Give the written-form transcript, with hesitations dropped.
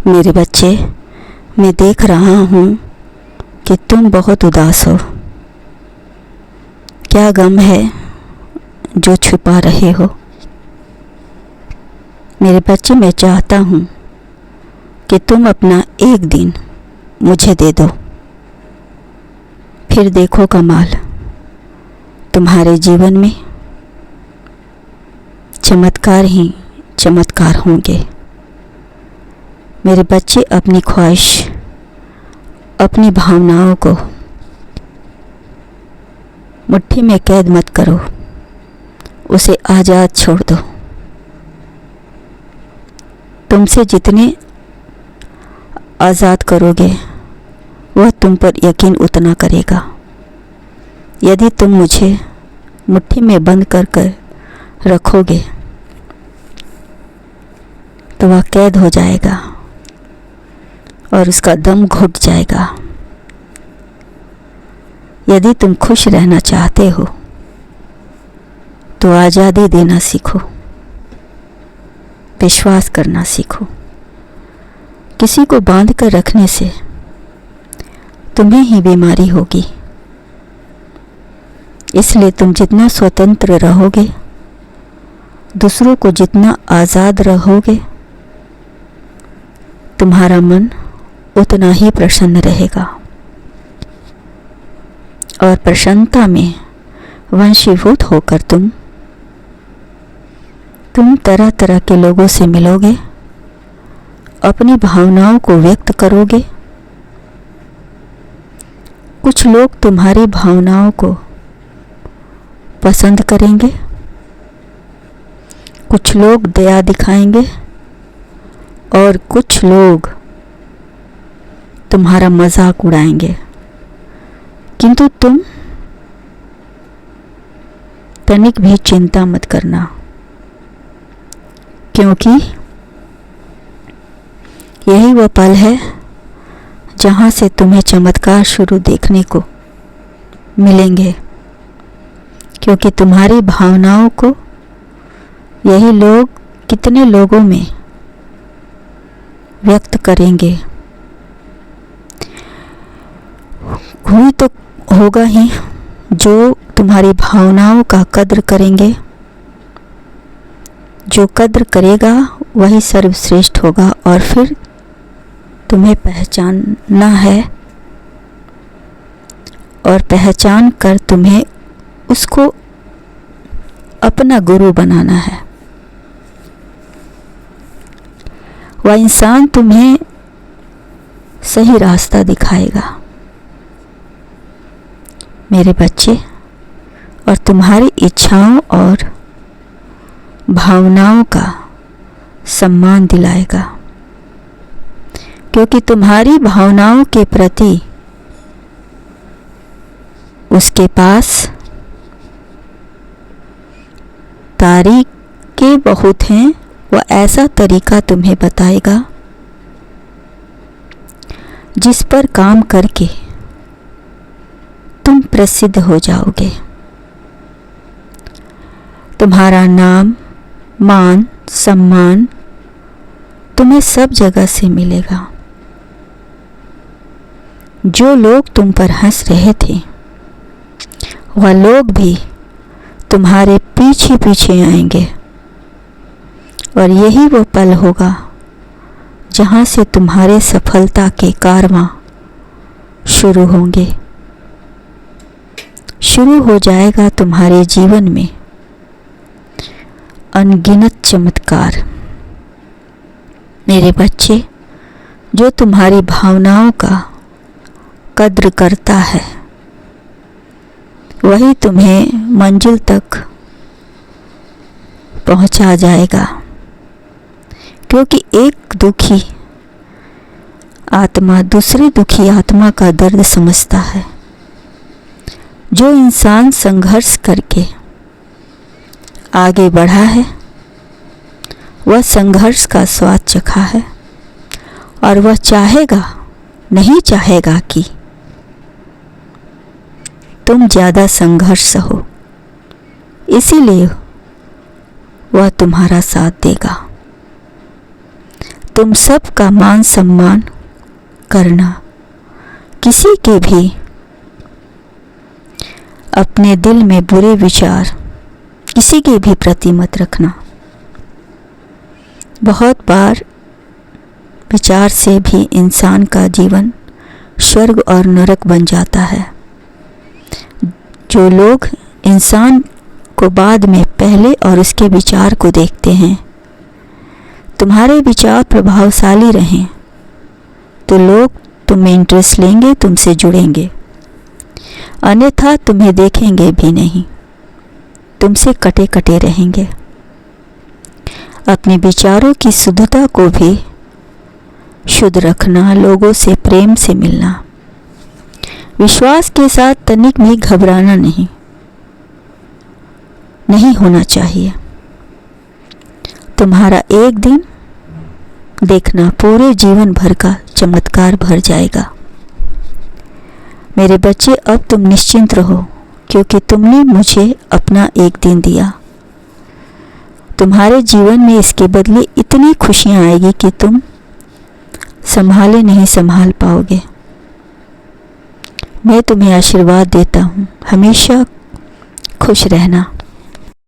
मेरे बच्चे, मैं देख रहा हूँ कि तुम बहुत उदास हो। क्या गम है जो छुपा रहे हो? मेरे बच्चे, मैं चाहता हूँ कि तुम अपना एक दिन मुझे दे दो, फिर देखो कमाल, तुम्हारे जीवन में चमत्कार ही चमत्कार होंगे। मेरे बच्चे, अपनी ख्वाहिश, अपनी भावनाओं को मुट्ठी में कैद मत करो, उसे आज़ाद छोड़ दो। तुमसे जितने आज़ाद करोगे वह तुम पर यकीन उतना करेगा। यदि तुम मुझे मुट्ठी में बंद कर रखोगे तो वह कैद हो जाएगा और उसका दम घुट जाएगा। यदि तुम खुश रहना चाहते हो तो आज़ादी देना सीखो, विश्वास करना सीखो। किसी को बांध कर रखने से तुम्हें ही बीमारी होगी। इसलिए तुम जितना स्वतंत्र रहोगे, दूसरों को जितना आज़ाद रहोगे, तुम्हारा मन उतना ही प्रसन्न रहेगा। और प्रसन्नता में वंशीभूत होकर तुम तरह तरह के लोगों से मिलोगे, अपनी भावनाओं को व्यक्त करोगे। कुछ लोग तुम्हारी भावनाओं को पसंद करेंगे, कुछ लोग दया दिखाएंगे और कुछ लोग तुम्हारा मजाक उड़ाएंगे। किंतु तुम तनिक भी चिंता मत करना, क्योंकि यही वह पल है जहाँ से तुम्हें चमत्कार शुरू देखने को मिलेंगे। क्योंकि तुम्हारी भावनाओं को यही लोग कितने लोगों में व्यक्त करेंगे। कोई तो होगा ही जो तुम्हारी भावनाओं का कद्र करेंगे। जो कद्र करेगा वही सर्वश्रेष्ठ होगा और फिर तुम्हें पहचानना है और पहचान कर तुम्हें उसको अपना गुरु बनाना है। वह इंसान तुम्हें सही रास्ता दिखाएगा। मेरे बच्चे, और तुम्हारी इच्छाओं और भावनाओं का सम्मान दिलाएगा। क्योंकि तुम्हारी भावनाओं के प्रति उसके पास तरीके बहुत हैं। वह ऐसा तरीका तुम्हें बताएगा जिस पर काम करके तुम प्रसिद्ध हो जाओगे। तुम्हारा नाम, मान, सम्मान तुम्हें सब जगह से मिलेगा। जो लोग तुम पर हंस रहे थे वह लोग भी तुम्हारे पीछे पीछे आएंगे। और यही वो पल होगा जहाँ से तुम्हारे सफलता के कारवां शुरू होंगे। शुरू हो जाएगा तुम्हारे जीवन में अनगिनत चमत्कार। मेरे बच्चे, जो तुम्हारी भावनाओं का कद्र करता है वही तुम्हें मंजिल तक पहुंचा जाएगा। क्योंकि एक दुखी आत्मा दूसरी दुखी आत्मा का दर्द समझता है। जो इंसान संघर्ष करके आगे बढ़ा है वह संघर्ष का स्वाद चखा है और वह नहीं चाहेगा कि तुम ज़्यादा संघर्ष हो। इसीलिए वह तुम्हारा साथ देगा। तुम सब का मान सम्मान करना, किसी के भी अपने दिल में बुरे विचार किसी के भी प्रति मत रखना। बहुत बार विचार से भी इंसान का जीवन स्वर्ग और नरक बन जाता है। जो लोग इंसान को बाद में पहले और उसके विचार को देखते हैं, तुम्हारे विचार प्रभावशाली रहें तो लोग तुम में इंटरेस्ट लेंगे, तुमसे जुड़ेंगे, अन्यथा तुम्हें देखेंगे भी नहीं, तुमसे कटे कटे रहेंगे। अपने विचारों की शुद्धता को भी शुद्ध रखना, लोगों से प्रेम से मिलना, विश्वास के साथ तनिक भी घबराना नहीं होना चाहिए। तुम्हारा एक दिन देखना पूरे जीवन भर का चमत्कार भर जाएगा। मेरे बच्चे, अब तुम निश्चिंत रहो, क्योंकि तुमने मुझे अपना एक दिन दिया। तुम्हारे जीवन में इसके बदले इतनी खुशियां आएगी कि तुम संभाले नहीं संभाल पाओगे। मैं तुम्हें आशीर्वाद देता हूँ, हमेशा खुश रहना।